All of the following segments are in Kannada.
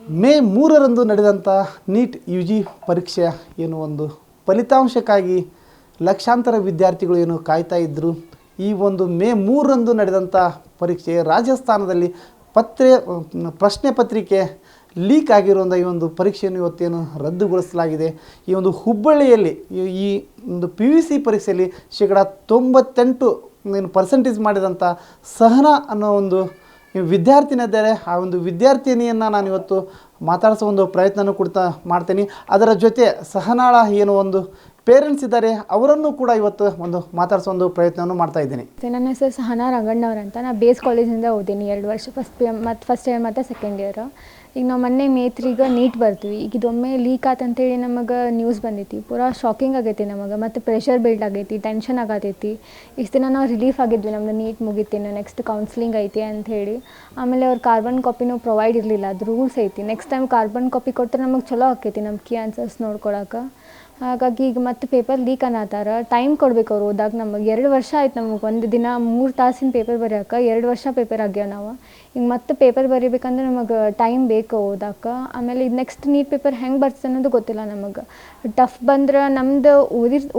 ಮೇ 3ರಂದು ನಡೆದಂಥ ನೀಟ್ ಯು ಜಿ ಪರೀಕ್ಷೆಯ ಏನು ಒಂದು ಫಲಿತಾಂಶಕ್ಕಾಗಿ ಲಕ್ಷಾಂತರ ವಿದ್ಯಾರ್ಥಿಗಳು ಏನು ಕಾಯ್ತಾ ಇದ್ದರು. ಈ ಒಂದು ಮೇ 3ರಂದು ನಡೆದಂಥ ಪರೀಕ್ಷೆ ರಾಜಸ್ಥಾನದಲ್ಲಿ ಪ್ರಶ್ನೆ ಪತ್ರಿಕೆ ಲೀಕ್ ಆಗಿರುವಂಥ ಈ ಒಂದು ಪರೀಕ್ಷೆಯನ್ನು ಇವತ್ತೇನು ರದ್ದುಗೊಳಿಸಲಾಗಿದೆ. ಈ ಒಂದು ಹುಬ್ಬಳ್ಳಿಯಲ್ಲಿ ಈ ಒಂದು PUC ಪರೀಕ್ಷೆಯಲ್ಲಿ ಶೇಕಡ 98 ಪರ್ಸೆಂಟೇಜ್ ಮಾಡಿದಂಥ ಸಹನಾ ಅನ್ನೋ ಒಂದು ವಿದ್ಯಾರ್ಥಿನಿದ್ದಾರೆ. ಆ ಒಂದು ವಿದ್ಯಾರ್ಥಿನಿಯನ್ನು ನಾನು ಇವತ್ತು ಮಾತಾಡಿಸೋ ಒಂದು ಪ್ರಯತ್ನನೂ ಮಾಡ್ತೀನಿ. ಅದರ ಜೊತೆ ಸಹನಾಳ ಏನು ಒಂದು ಪೇರೆಂಟ್ಸ್ ಇದ್ದಾರೆ ಅವರನ್ನು ಕೂಡ ಇವತ್ತು ಒಂದು ಮಾತಾಡಿಸೋ ಒಂದು ಪ್ರಯತ್ನವನ್ನು ಮಾಡ್ತಾ ಇದ್ದೀನಿ. ನನ್ನ ಹೆಸರು ಸಹನಾ ರಂಗಣ್ಣವ್ರು ಅಂತ. ನಾನು ಬೇಸ್ ಕಾಲೇಜಿಂದ ಓದೀನಿ 2 ವರ್ಷ, ಫಸ್ಟ್ ಇಯರ್ ಮತ್ತು ಸೆಕೆಂಡ್ ಇಯರ್. ಈಗ ನಾವು ಮೊನ್ನೆ ಮೇ 3ಗೆ ನೀಟ್ ಬರ್ತೀವಿ. ಈಗ ಇದೊಮ್ಮೆ ಲೀಕ್ ಆತಂತೇಳಿ ನಮಗೆ ನ್ಯೂಸ್ ಬಂದೈತಿ. ಪೂರಾ ಶಾಕಿಂಗ್ ಆಗೈತಿ ನಮಗೆ, ಮತ್ತು ಪ್ರೆಷರ್ ಬಿಲ್ಡ್ ಆಗೈತಿ, ಟೆನ್ಷನ್ ಆಗತೈತಿ. ಇಷ್ಟು ದಿನ ನಾವು ರಿಲೀಫ್ ಆಗಿದ್ವಿ, ನಮ್ಮದು ನೀಟ್ ಮುಗಿತೇನೆ, ನೆಕ್ಸ್ಟ್ ಕೌನ್ಸ್ಲಿಂಗ್ ಐತಿ ಅಂಥೇಳಿ. ಆಮೇಲೆ ಅವ್ರು ಕಾರ್ಬನ್ ಕಾಪಿನೂ ಪ್ರೊವೈಡ್ ಇರಲಿಲ್ಲ, ಅದು ರೂಲ್ಸ್ ಐತಿ. ನೆಕ್ಸ್ಟ್ ಟೈಮ್ ಕಾರ್ಬನ್ ಕಾಪಿ ಕೊಟ್ಟರೆ ನಮಗೆ ಚಲೋ ಆಕೈತಿ ನಮ್ಮ ಕೀ ಆನ್ಸರ್ಸ್ ನೋಡ್ಕೊಳಕ್ಕೆ. ಹಾಗಾಗಿ ಈಗ ಮತ್ತೆ ಪೇಪರ್ ಲೀಕ್ ಅನ್ನತ್ತಾರ. ಟೈಮ್ ಕೊಡ್ಬೇಕು ಅವ್ರು ಓದಾಕ. ನಮಗೆ 2 ವರ್ಷ ಆಯ್ತು, ನಮಗೆ ಒಂದು ದಿನ 3 ತಾಸಿನ ಪೇಪರ್ ಬರೆಯೋಕೆ 2 ವರ್ಷ ಪೇಪರ್ ಆಗ್ಯಾವ ನಾವು. ಈಗ ಮತ್ತೆ ಪೇಪರ್ ಬರೀಬೇಕಂದ್ರೆ ನಮಗೆ ಟೈಮ್ ಬೇಕು ಓದಾಕೆ. ಆಮೇಲೆ ಇದು ನೆಕ್ಸ್ಟ್ ನೀಟ್ ಪೇಪರ್ ಹೆಂಗೆ ಬರ್ತದೆ ಅನ್ನೋದು ಗೊತ್ತಿಲ್ಲ ನಮಗೆ. ಟಫ್ ಬಂದ್ರೆ ನಮ್ದು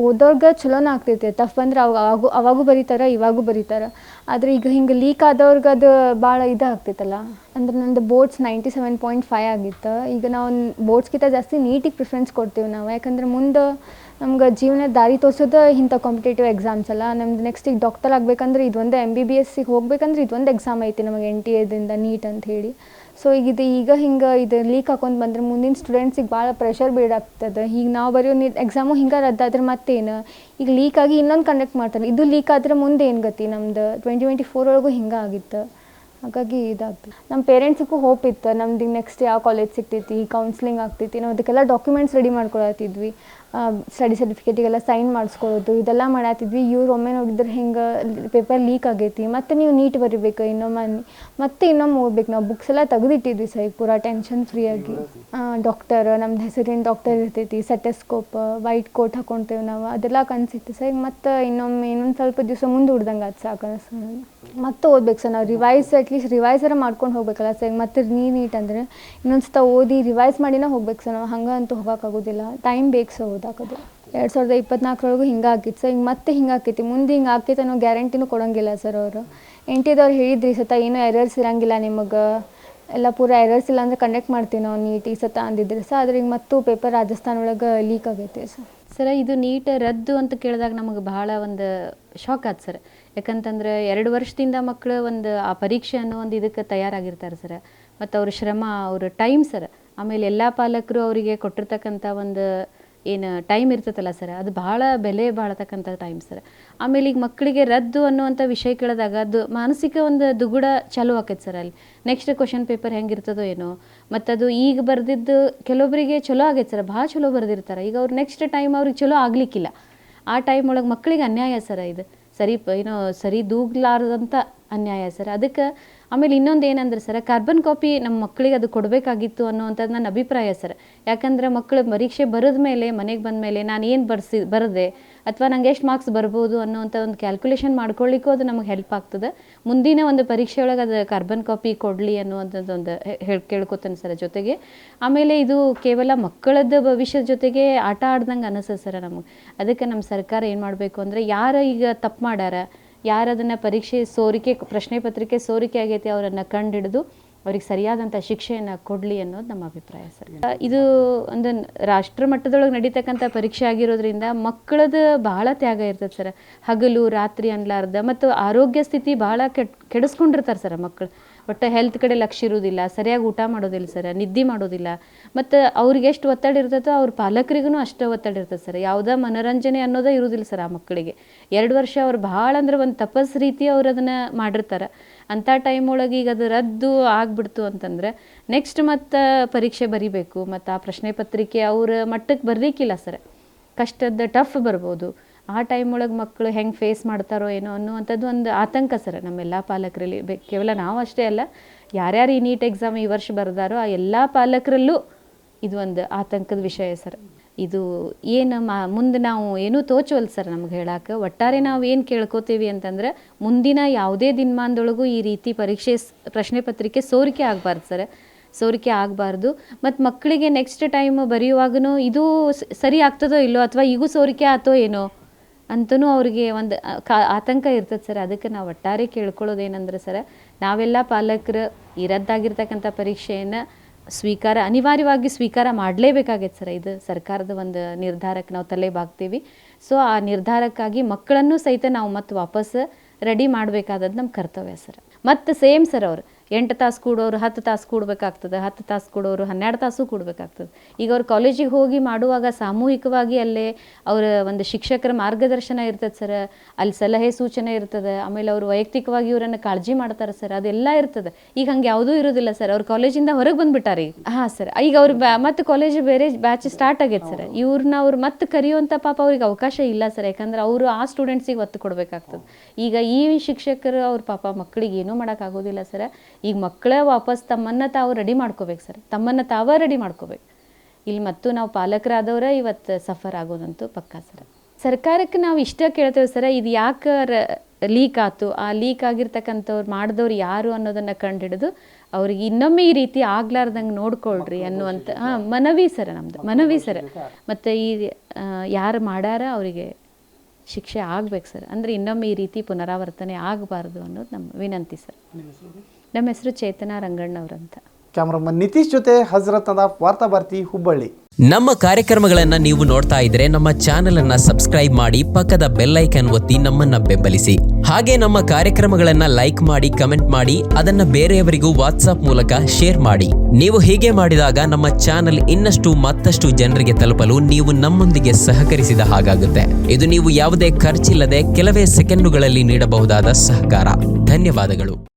ಓದೋರ್ಗೆ ಚಲೋನ ಆಗ್ತೈತೆ. ಟಫ್ ಬಂದ್ರೆ ಅವಾಗೂ ಬರೀತಾರೆ, ಇವಾಗೂ ಬರೀತಾರೆ. ಆದರೆ ಈಗ ಹಿಂಗೆ ಲೀಕ್ ಆದವ್ರಿಗೆ ಅದು ಭಾಳ ಇದಾಗ್ತೈತಲ್ಲ. ಅಂದ್ರೆ ನಂದು ಬೋರ್ಡ್ಸ್ 97.5 ಆಗಿತ್ತು. ಈಗ ನಾವು ಬೋರ್ಡ್ಸ್ಗಿಂತ ಜಾಸ್ತಿ ನೀಟಿಗೆ ಪ್ರಿಫರೆನ್ಸ್ ಕೊಡ್ತೀವಿ ನಾವು. ಯಾಕಂದ್ರೆ ಮುಂದೆ ನಮ್ಗೆ ಜೀವನದ ದಾರಿ ತೋರಿಸೋದು ಇಂಥ ಕಾಂಪಿಟೇಟಿವ್ ಎಕ್ಸಾಮ್ಸ್ ಅಲ್ಲ. ನಮ್ದು ನೆಕ್ಸ್ಟ್ ಈಗ ಡಾಕ್ಟರ್ ಆಗಬೇಕಂದ್ರೆ ಇದೊಂದು MBBSಗೆ ಹೋಗ್ಬೇಕಂದ್ರೆ ಇದೊಂದು ಎಕ್ಸಾಮ್ ಐತಿ ನಮಗೆ NTA ನೀಟ್ ಅಂತ ಹೇಳಿ. ಸೊ ಈಗ ಹಿಂಗೆ ಇದು ಲೀಕ್ ಹಾಕೊಂಡು ಬಂದರೆ ಮುಂದಿನ ಸ್ಟೂಡೆಂಟ್ಸಿಗೆ ಭಾಳ ಪ್ರೆಷರ್ ಬೀಡ್ ಆಗ್ತದೆ. ಈಗ ನಾವು ಬರೆಯೋ ನೀಟ್ ಎಕ್ಸಾಮು ಹಿಂಗೆ ರದ್ದಾದ್ರೆ ಮತ್ತೇನು. ಈಗ ಲೀಕ್ ಆಗಿ ಇನ್ನೊಂದು ಕಂಡಕ್ಟ್ ಮಾಡ್ತಾರೆ, ಇದು ಲೀಕ್ ಆದರೆ ಮುಂದೆ ಏನು ಗತಿ. ನಮ್ದು 2024 ಒಳಗೂ ಹಿಂಗೆ ಆಗಿತ್ತು. ಹಾಗಾಗಿ ಇದಾಗ್ತದೆ. ನಮ್ಮ ಪೇರೆಂಟ್ಸಿಗೂ ಹೋಪ್ ಇತ್ತು, ನಮ್ದು ನೆಕ್ಸ್ಟ್ ಯಾವ ಕಾಲೇಜ್ ಸಿಗ್ತೈತಿ, ಕೌನ್ಸ್ಲಿಂಗ್ ಆಗ್ತೈತಿ. ನಾವು ಅದಕ್ಕೆಲ್ಲ ಡಾಕ್ಯುಮೆಂಟ್ಸ್ ರೆಡಿ ಮಾಡ್ಕೊಳತ್ತಿದ್ವಿ. ಸ್ಟಡಿ ಸರ್ಟಿಫಿಕೇಟಿಗೆಲ್ಲ ಸೈನ್ ಮಾಡಿಸ್ಕೊಳ್ಳೋದು ಇದೆಲ್ಲ ಮಾಡತ್ತಿದ್ವಿ. ಇವ್ರು ಒಮ್ಮೆ ನೋಡಿದ್ರೆ ಹಿಂಗೆ ಪೇಪರ್ ಲೀಕ್ ಆಗೈತಿ, ಮತ್ತು ನೀವು ನೀಟ್ ಬರಿಬೇಕು, ಇನ್ನೊಮ್ಮೆ ಓದ್ಬೇಕು. ನಾವು ಬುಕ್ಸ್ ಎಲ್ಲ ತೆಗೆದಿಟ್ಟಿದ್ವಿ ಸರ್, ಪೂರಾ ಟೆನ್ಷನ್ ಫ್ರೀಯಾಗಿ. ಡಾಕ್ಟರ್, ನಮ್ದು ಹೆಸರಿನ ಡಾಕ್ಟರ್ ಇರ್ತೈತಿ, ಸೆಟೆಸ್ಕೋಪ್, ವೈಟ್ ಕೋಟ್ ಹಾಕೊಳ್ತೇವೆ ನಾವು, ಅದೆಲ್ಲ ಕನ್ಸಿತ್ತು ಸರ್. ಮತ್ತು ಇನ್ನೊಂದು ಸ್ವಲ್ಪ ದಿವಸ ಮುಂದೆ ಹುಡ್ದಂಗೆ ಅದು ಸಾಕು ಮತ್ತೆ ಓದ್ಬೇಕು ಸರ್ ನಾವು. ಅಟ್ಲೀಸ್ಟ್ ರಿವೈಸರ ಮಾಡ್ಕೊಂಡು ಹೋಗ್ಬೇಕಲ್ಲ ಸರ್. ಮತ್ತು ನೀಟ್ ಅಂದರೆ ಇನ್ನೊಂದು ಸತ ಓದಿ ರಿವೈಸ್ ಮಾಡಿನೇ ಹೋಗ್ಬೇಕು ಸರ್ ನಾವು. ಹಂಗೆ ಅಂತೂ ಹೋಗೋಕ್ಕಾಗೋದಿಲ್ಲ, ಟೈಮ್ ಬೇಕು ಸರ್ ಓದಾಕೋದು. 2024 ಹಿಂಗೆ ಆಗಿತ್ತು ಸರ್. ಈಗ ಮತ್ತೆ ಹಿಂಗೆ ಆಕೈತಿ, ಮುಂದೆ ಹಿಂಗೆ ಆಕೈತೆ ಅನ್ನೋ ಗ್ಯಾರಂಟಿನೂ ಕೊಡೋಂಗಿಲ್ಲ ಸರ್ ಅವರು. NTAದವ್ರು ಹೇಳಿದ್ರಿ ಸತ ಏನೂ ಎರರ್ಸ್ ಇರೋಂಗಿಲ್ಲ ನಿಮಗೆ, ಎಲ್ಲ ಪೂರ ಎರರ್ಸ್ ಇಲ್ಲ ಅಂದರೆ ಕಂಡಕ್ಟ್ ಮಾಡ್ತೀವಿ ನಾವು ನೀಟ್ ಈ ಸತ ಅಂದಿದ್ರಿ ಸರ್. ಆದರೆ ಈಗ ಮತ್ತು ಪೇಪರ್ ರಾಜಸ್ಥಾನ ಒಳಗೆ ಲೀಕ್ ಆಗೈತೆ ಸರ್. ಇದು ನೀಟ್ ರದ್ದು ಅಂತ ಕೇಳಿದಾಗ ನಮಗೆ ಭಾಳ ಒಂದು ಶಾಕ್ ಆಯ್ತು ಸರ್. ಯಾಕಂತಂದ್ರೆ 2 ವರ್ಷದಿಂದ ಮಕ್ಕಳು ಒಂದು ಆ ಪರೀಕ್ಷೆ ಅನ್ನೋ ಒಂದು ಇದಕ್ಕೆ ತಯಾರಾಗಿರ್ತಾರೆ ಸರ್. ಮತ್ತು ಅವ್ರ ಶ್ರಮ, ಅವ್ರ ಟೈಮ್ ಸರ್. ಆಮೇಲೆ ಎಲ್ಲ ಪಾಲಕರು ಅವರಿಗೆ ಕೊಟ್ಟಿರ್ತಕ್ಕಂಥ ಒಂದು ಏನು ಟೈಮ್ ಇರ್ತೈತಲ್ಲ ಸರ್, ಅದು ಭಾಳ ಬೆಲೆ ಬಾಳತಕ್ಕಂಥ ಟೈಮ್ ಸರ್. ಆಮೇಲೆ ಈಗ ಮಕ್ಕಳಿಗೆ ರದ್ದು ಅನ್ನುವಂಥ ವಿಷಯ ಕೇಳಿದಾಗ ಅದು ಮಾನಸಿಕ ಒಂದು ದುಗುಡ ಚಾಲೂ ಆಕೈತೆ ಸರ್. ಅಲ್ಲಿ ನೆಕ್ಸ್ಟ್ ಕ್ವಶನ್ ಪೇಪರ್ ಹೆಂಗಿರ್ತದೋ ಏನೋ. ಮತ್ತು ಅದು ಈಗ ಬರೆದಿದ್ದು ಕೆಲವೊಬ್ಬರಿಗೆ ಚಲೋ ಆಗೈತೆ ಸರ್, ಭಾಳ ಚಲೋ ಬರೆದಿರ್ತಾರೆ. ಈಗ ಅವ್ರು ನೆಕ್ಸ್ಟ್ ಟೈಮ್ ಅವ್ರಿಗೆ ಚಲೋ ಆಗಲಿಕ್ಕಿಲ್ಲ. ಆ ಟೈಮ್ ಒಳಗೆ ಮಕ್ಕಳಿಗೆ ಅನ್ಯಾಯ ಸರ್. ಇದು ಸರಿ ದೂಗ್ಲಾರ್ದಂಥ ಅನ್ಯಾಯ ಸರ್. ಅದಕ್ಕೆ ಆಮೇಲೆ ಇನ್ನೊಂದು ಏನಂದ್ರೆ ಸರ್, ಕಾರ್ಬನ್ ಕಾಪಿ ನಮ್ಮ ಮಕ್ಕಳಿಗೆ ಅದು ಕೊಡಬೇಕಾಗಿತ್ತು ಅನ್ನೋವಂಥದ್ದು ನನ್ನ ಅಭಿಪ್ರಾಯ ಸರ್. ಯಾಕಂದ್ರೆ ಮಕ್ಕಳು ಪರೀಕ್ಷೆ ಬರೆದ ಮೇಲೆ ಮನೆಗೆ ಬಂದ ಮೇಲೆ ನಾನು ಏನು ಬರೆದೆ ಅಥವಾ ನಂಗೆ ಎಷ್ಟು ಮಾರ್ಕ್ಸ್ ಬರ್ಬೋದು ಅನ್ನೋವಂಥ ಒಂದು ಕ್ಯಾಲ್ಕುಲೇಷನ್ ಮಾಡ್ಕೊಳ್ಳಿಕ್ಕೂ ಅದು ನಮಗೆ ಹೆಲ್ಪ್ ಆಗ್ತದೆ. ಮುಂದಿನ ಒಂದು ಪರೀಕ್ಷೆ ಒಳಗೆ ಅದು ಕಾರ್ಬನ್ ಕಾಪಿ ಕೊಡಲಿ ಅನ್ನುವಂಥದ್ದೊಂದು ಕೇಳ್ಕೊತಾನೆ ಸರ್. ಜೊತೆಗೆ ಆಮೇಲೆ ಇದು ಕೇವಲ ಮಕ್ಕಳದ್ದು ಭವಿಷ್ಯದ ಜೊತೆಗೆ ಆಟ ಆಡ್ದಂಗೆ ಅನಿಸ್ತದೆ ಸರ್ ನಮಗೆ. ಅದಕ್ಕೆ ನಮ್ಮ ಸರ್ಕಾರ ಏನು ಮಾಡಬೇಕು ಅಂದರೆ, ಯಾರು ಈಗ ತಪ್ಪು ಮಾಡ್ಯಾರ, ಯಾರು ಅದನ್ನು ಪರೀಕ್ಷೆ ಪ್ರಶ್ನೆ ಪತ್ರಿಕೆ ಸೋರಿಕೆ ಆಗೈತೆ ಅವರನ್ನು ಕಂಡುಹಿಡಿದು ಅವ್ರಿಗೆ ಸರಿಯಾದಂಥ ಶಿಕ್ಷೆಯನ್ನು ಕೊಡಲಿ ಅನ್ನೋದು ನಮ್ಮ ಅಭಿಪ್ರಾಯ ಸರ್. ಇದು ಒಂದು ರಾಷ್ಟ್ರ ಮಟ್ಟದೊಳಗೆ ನಡೀತಕ್ಕಂಥ ಪರೀಕ್ಷೆ ಆಗಿರೋದ್ರಿಂದ ಮಕ್ಕಳದ್ದು ಭಾಳ ತ್ಯಾಗ ಇರ್ತದೆ ಸರ್. ಹಗಲು ರಾತ್ರಿ ಅನ್ಲಾರ್ದ ಮತ್ತು ಆರೋಗ್ಯ ಸ್ಥಿತಿ ಭಾಳ ಕೆಡಿಸ್ಕೊಂಡಿರ್ತಾರೆ ಸರ್ ಮಕ್ಕಳು. ಒಟ್ಟು ಹೆಲ್ತ್ ಕಡೆ ಲಕ್ಷ್ಯ ಇರೋದಿಲ್ಲ, ಸರಿಯಾಗಿ ಊಟ ಮಾಡೋದಿಲ್ಲ ಸರ್, ನಿದ್ದೆ ಮಾಡೋದಿಲ್ಲ. ಮತ್ತು ಅವ್ರಿಗೆ ಎಷ್ಟು ಒತ್ತಡ ಇರ್ತೈತೋ ಅವ್ರ ಪಾಲಕರಿಗೂ ಅಷ್ಟೇ ಒತ್ತಡ ಇರ್ತದೆ ಸರ್. ಯಾವುದೇ ಮನೋರಂಜನೆ ಅನ್ನೋದೇ ಇರೋದಿಲ್ಲ ಸರ್ ಆ ಮಕ್ಕಳಿಗೆ. 2 ವರ್ಷ ಅವ್ರು ಭಾಳ ಅಂದ್ರೆ ಒಂದು ತಪಸ್ ರೀತಿ ಅವ್ರು ಅದನ್ನು ಮಾಡಿರ್ತಾರೆ. ಅಂಥ ಟೈಮ್ ಒಳಗೆ ಈಗ ಅದು ರದ್ದು ಆಗಿಬಿಡ್ತು ಅಂತಂದರೆ ನೆಕ್ಸ್ಟ್ ಮತ್ತು ಪರೀಕ್ಷೆ ಬರಿಬೇಕು. ಮತ್ತು ಆ ಪ್ರಶ್ನೆ ಪತ್ರಿಕೆ ಅವ್ರ ಮಟ್ಟಕ್ಕೆ ಬರಲಿಕ್ಕಿಲ್ಲ ಸರ್. ಕಷ್ಟದ ಟಫ್ ಬರ್ಬೋದು. ಆ ಟೈಮ್ ಒಳಗೆ ಮಕ್ಕಳು ಹೆಂಗೆ ಫೇಸ್ ಮಾಡ್ತಾರೋ ಏನೋ ಅನ್ನುವಂಥದ್ದು ಒಂದು ಆತಂಕ ಸರ್ ನಮ್ಮೆಲ್ಲ ಪಾಲಕರಲ್ಲಿ. ಕೇವಲ ನಾವು ಅಷ್ಟೇ ಅಲ್ಲ, ಯಾರ್ಯಾರು ಈ ನೀಟ್ ಎಕ್ಸಾಮ್ ಈ ವರ್ಷ ಬರೆದಾರೋ ಆ ಎಲ್ಲ ಪಾಲಕರಲ್ಲೂ ಇದು ಒಂದು ಆತಂಕದ ವಿಷಯ ಸರ್. ಇದು ಏನು ಮುಂದೆ ನಾವು ಏನೂ ತೋಚವಲ್ಲ ಸರ್ ನಮ್ಗೆ ಹೇಳಕ್ಕೆ. ಒಟ್ಟಾರೆ ನಾವು ಏನು ಕೇಳ್ಕೊತೀವಿ ಅಂತಂದ್ರೆ, ಮುಂದಿನ ಯಾವುದೇ ದಿನಮಾನದೊಳಗೂ ಈ ರೀತಿ ಪ್ರಶ್ನೆ ಪತ್ರಿಕೆ ಸೋರಿಕೆ ಆಗಬಾರ್ದು ಸರ್. ಸೋರಿಕೆ ಆಗಬಾರ್ದು. ಮತ್ತು ಮಕ್ಕಳಿಗೆ ನೆಕ್ಸ್ಟ್ ಟೈಮ್ ಬರೆಯುವಾಗೂ ಇದು ಸರಿ ಆಗ್ತದೋ ಇಲ್ಲೋ ಅಥವಾ ಈಗೂ ಸೋರಿಕೆ ಆತೋ ಏನೋ ಅಂತಲೂ ಅವ್ರಿಗೆ ಒಂದು ಆತಂಕ ಇರ್ತದೆ ಸರ್. ಅದಕ್ಕೆ ನಾವು ಒಟ್ಟಾರೆ ಕೇಳ್ಕೊಳ್ಳೋದೇನೆಂದ್ರೆ ಸರ್, ನಾವೆಲ್ಲ ಪಾಲಕರು ಈ ರದ್ದಾಗಿರ್ತಕ್ಕಂಥ ಪರೀಕ್ಷೆಯನ್ನು ಅನಿವಾರ್ಯವಾಗಿ ಸ್ವೀಕಾರ ಮಾಡಲೇಬೇಕಾಗೈತೆ ಸರ್. ಇದು ಸರ್ಕಾರದ ಒಂದು ನಿರ್ಧಾರಕ್ಕೆ ನಾವು ತಲೆ ಬಾಗ್ತೀವಿ. ಸೊ ಆ ನಿರ್ಧಾರಕ್ಕಾಗಿ ಮಕ್ಕಳನ್ನು ಸಹಿತ ನಾವು ಮತ್ತೆ ವಾಪಸ್ ರೆಡಿ ಮಾಡಬೇಕಾದದ್ದು ನಮ್ಮ ಕರ್ತವ್ಯ ಸರ್. ಮತ್ತು ಸೇಮ್ ಸರ್, ಅವರು 8 ತಾಸು ಕೂಡೋರು 10 ತಾಸು ಕೂಡಬೇಕಾಗ್ತದೆ, 10 ತಾಸು ಕೂಡೋರು 12 ತಾಸು ಕೂಡಬೇಕಾಗ್ತದೆ. ಈಗ ಅವ್ರು ಕಾಲೇಜಿಗೆ ಹೋಗಿ ಮಾಡುವಾಗ ಸಾಮೂಹಿಕವಾಗಿ ಅಲ್ಲೇ ಅವರ ಒಂದು ಶಿಕ್ಷಕರ ಮಾರ್ಗದರ್ಶನ ಇರ್ತದೆ ಸರ್, ಅಲ್ಲಿ ಸಲಹೆ ಸೂಚನೆ ಇರ್ತದೆ, ಆಮೇಲೆ ಅವರು ವೈಯಕ್ತಿಕವಾಗಿ ಇವರನ್ನು ಕಾಳಜಿ ಮಾಡ್ತಾರೆ ಸರ್, ಅದೆಲ್ಲ ಇರ್ತದೆ. ಈಗ ಹಂಗೆ ಯಾವುದೂ ಇರೋದಿಲ್ಲ ಸರ್. ಅವ್ರು ಕಾಲೇಜಿಂದ ಹೊರಗೆ ಬಂದುಬಿಟ್ಟಾರೆ ಈಗ. ಹಾಂ ಸರ್, ಈಗ ಅವ್ರು ಮತ್ತೆ ಕಾಲೇಜ್ ಬೇರೆ ಬ್ಯಾಚ್ ಸ್ಟಾರ್ಟ್ ಆಗೈತೆ ಸರ್. ಅವ್ರು ಮತ್ತೆ ಕರೆಯುವಂಥ ಪಾಪ ಅವ್ರಿಗೆ ಅವಕಾಶ ಇಲ್ಲ ಸರ್, ಯಾಕಂದ್ರೆ ಅವರು ಆ ಸ್ಟೂಡೆಂಟ್ಸಿಗೆ ಒತ್ತು ಕೊಡಬೇಕಾಗ್ತದೆ. ಈಗ ಈ ಶಿಕ್ಷಕರು ಅವ್ರ ಪಾಪ ಮಕ್ಕಳಿಗೆ ಏನೂ ಮಾಡೋಕ್ಕಾಗೋದಿಲ್ಲ ಸರ್. ಈಗ ಮಕ್ಕಳೇ ವಾಪಸ್ ತಮ್ಮನ್ನು ತಾವು ರೆಡಿ ಮಾಡ್ಕೋಬೇಕು ಸರ್, ತಮ್ಮನ್ನು ತಾವೇ ರೆಡಿ ಮಾಡ್ಕೋಬೇಕು. ಇಲ್ಲಿ ಮತ್ತು ನಾವು ಪಾಲಕರಾದವರ ಇವತ್ತು ಸಫರ್ ಆಗೋದಂತೂ ಪಕ್ಕಾ ಸರ್. ಸರ್ಕಾರಕ್ಕೆ ನಾವು ಇಷ್ಟ ಕೇಳ್ತೇವೆ ಸರ್, ಇದು ಯಾಕೆ ಲೀಕ್ ಆಯ್ತು, ಆ ಲೀಕ್ ಆಗಿರ್ತಕ್ಕಂಥವ್ರು ಮಾಡಿದವ್ರು ಯಾರು ಅನ್ನೋದನ್ನು ಕಂಡುಹಿಡಿದು ಅವ್ರಿಗೆ ಇನ್ನೊಮ್ಮೆ ಈ ರೀತಿ ಆಗ್ಲಾರ್ದಂಗೆ ನೋಡ್ಕೊಳ್ರಿ ಅನ್ನುವಂಥ ಮನವಿ ಸರ್, ನಮ್ಮದು ಮನವಿ ಸರ್. ಮತ್ತು ಈ ಯಾರು ಮಾಡ್ಯಾರ ಅವರಿಗೆ ಶಿಕ್ಷೆ ಆಗ್ಬೇಕು ಸರ್. ಅಂದರೆ ಇನ್ನೊಮ್ಮೆ ಈ ರೀತಿ ಪುನರಾವರ್ತನೆ ಆಗಬಾರ್ದು ಅನ್ನೋದು ನಮ್ಮ ವಿನಂತಿ ಸರ್. ನಮ್ಮ ಹೆಸರು ಚೇತನಾ ರಂಗಣ್ಣವ್ರಂತ. ಕ್ಯಾಮ್ರಾಮನ್ ನಿತೀಶ್ ಜೊತೆ ಹಜರತ್ ನದಾಫ್, ವಾರ್ತಾಭಾರತಿ, ಹುಬ್ಬಳ್ಳಿ. ನಮ್ಮ ಕಾರ್ಯಕ್ರಮಗಳನ್ನು ನೀವು ನೋಡ್ತಾ ಇದ್ರೆ ನಮ್ಮ ಚಾನೆಲ್ ಅನ್ನ ಸಬ್ಸ್ಕ್ರೈಬ್ ಮಾಡಿ, ಪಕ್ಕದ ಬೆಲ್ ಐಕನ್ ಒತ್ತಿ ನಮ್ಮನ್ನ ಬೆಂಬಲಿಸಿ. ಹಾಗೆ ನಮ್ಮ ಕಾರ್ಯಕ್ರಮಗಳನ್ನ ಲೈಕ್ ಮಾಡಿ, ಕಮೆಂಟ್ ಮಾಡಿ, ಅದನ್ನ ಬೇರೆಯವರಿಗೂ ವಾಟ್ಸ್ಆಪ್ ಮೂಲಕ ಶೇರ್ ಮಾಡಿ. ನೀವು ಹೀಗೆ ಮಾಡಿದಾಗ ನಮ್ಮ ಚಾನೆಲ್ ಮತ್ತಷ್ಟು ಜನರಿಗೆ ತಲುಪಲು ನೀವು ನಮ್ಮೊಂದಿಗೆ ಸಹಕರಿಸಿದ ಹಾಗಾಗುತ್ತೆ. ಇದು ನೀವು ಯಾವುದೇ ಖರ್ಚಿಲ್ಲದೆ ಕೆಲವೇ ಸೆಕೆಂಡುಗಳಲ್ಲಿ ನೀಡಬಹುದಾದ ಸಹಕಾರ. ಧನ್ಯವಾದಗಳು.